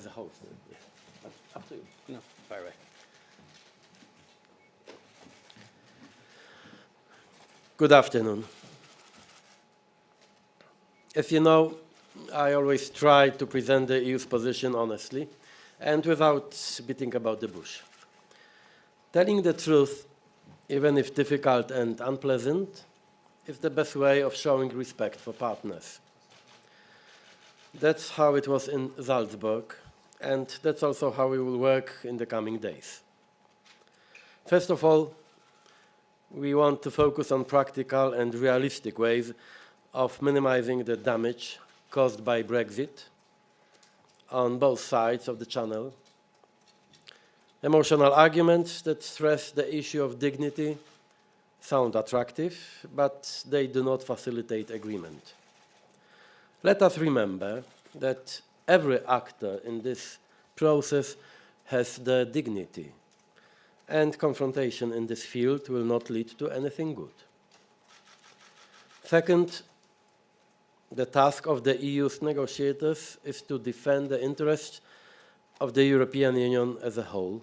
as a whole. Yeah. But up to you. No, fire away. Good afternoon. As you know, I always try to present the EU's position honestly and without beating about the bush. Telling the truth, even if difficult and unpleasant, is the best way of showing respect for partners. That's how it was in Salzburg, and that's also how we will work in the coming days. First of all, we want to focus on practical and realistic ways of minimizing the damage caused by Brexit on both sides of the channel. Emotional arguments that stress the issue of dignity sound attractive, but they do not facilitate agreement. Let us remember that every actor in this process has the dignity, and confrontation in this field will not lead to anything good. Second, the task of the EU's negotiators is to defend the interests of the European Union as a whole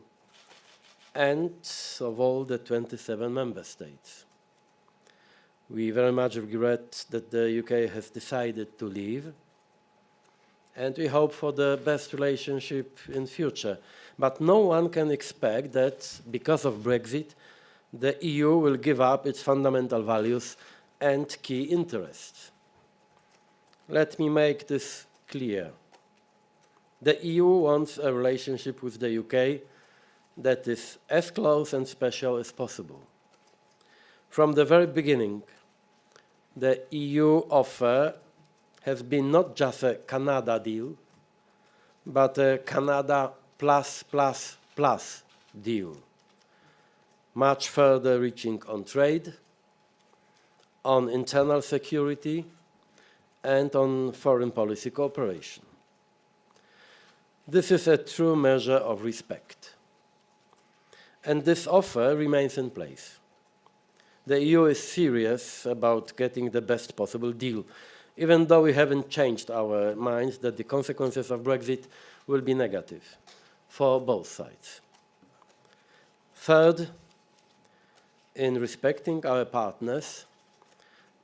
and of all the 27 member states. We very much regret that the UK has decided to leave, and we hope for the best relationship in future. But no one can expect that, because of Brexit, the EU will give up its fundamental values and key interests. Let me make this clear. The EU wants a relationship with the UK that is as close and special as possible. From the very beginning, the EU offer has been not just a Canada deal, but a Canada plus deal, much further reaching on trade, on internal security, and on foreign policy cooperation. This is a true measure of respect. And this offer remains in place. The EU is serious about getting the best possible deal, even though we haven't changed our minds that the consequences of Brexit will be negative for both sides. Third, in respecting our partners,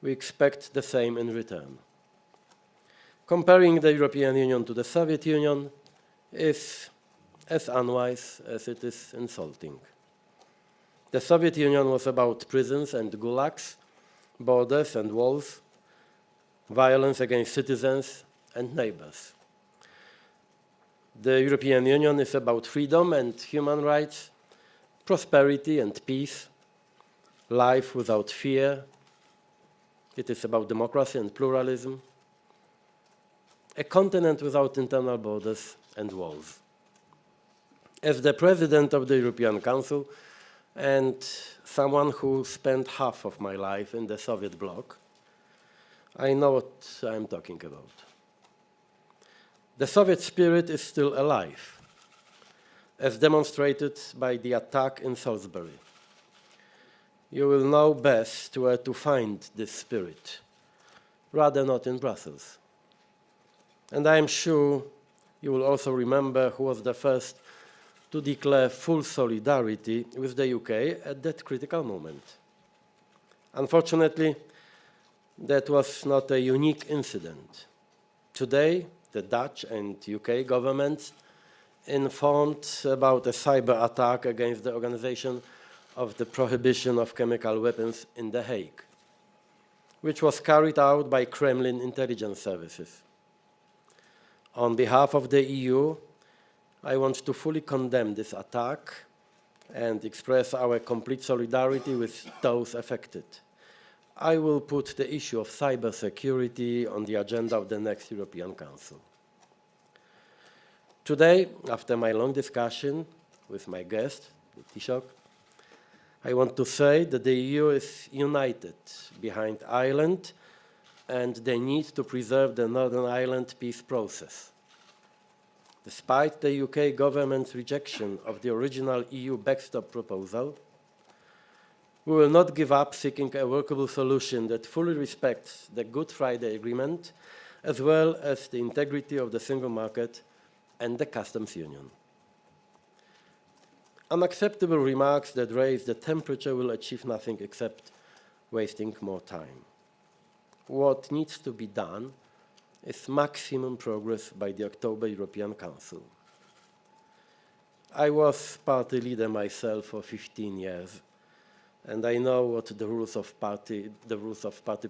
we expect the same in return. Comparing the European Union to the Soviet Union is as unwise as it is insulting. The Soviet Union was about prisons and gulags, borders and walls, violence against citizens and neighbors. The European Union is about freedom and human rights, prosperity and peace, life without fear. It is about democracy and pluralism, a continent without internal borders and walls. As the President of the European Council and someone who spent half of my life in the Soviet bloc, I know what I'm talking about. The Soviet spirit is still alive, as demonstrated by the attack in Salisbury. You will know best where to find this spirit, rather not in Brussels. And I am sure you will also remember who was the first to declare full solidarity with the UK at that critical moment. Unfortunately, that was not a unique incident. Today, the Dutch and UK governments informed about a cyber attack against the Organization of the Prohibition of Chemical Weapons in The Hague, which was carried out by Kremlin intelligence services. On behalf of the EU, I want to fully condemn this attack and express our complete solidarity with those affected. I will put the issue of cybersecurity on the agenda of the next European Council. Today, after my long discussion with my guest, the Taoiseach, I want to say that the EU is united behind Ireland and the need to preserve the Northern Ireland peace process. Despite the UK government's rejection of the original EU backstop proposal, we will not give up seeking a workable solution that fully respects the Good Friday Agreement, as well as the integrity of the single market and the customs union. Unacceptable remarks that raise the temperature will achieve nothing except wasting more time. What needs to be done is maximum progress by the October European Council. I was party leader myself for 15 years, and I know what the rules of party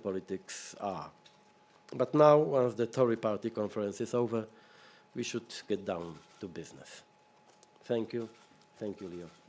politics are. But now, once the Tory party conference is over, we should get down to business. Thank you. Thank you, Leo.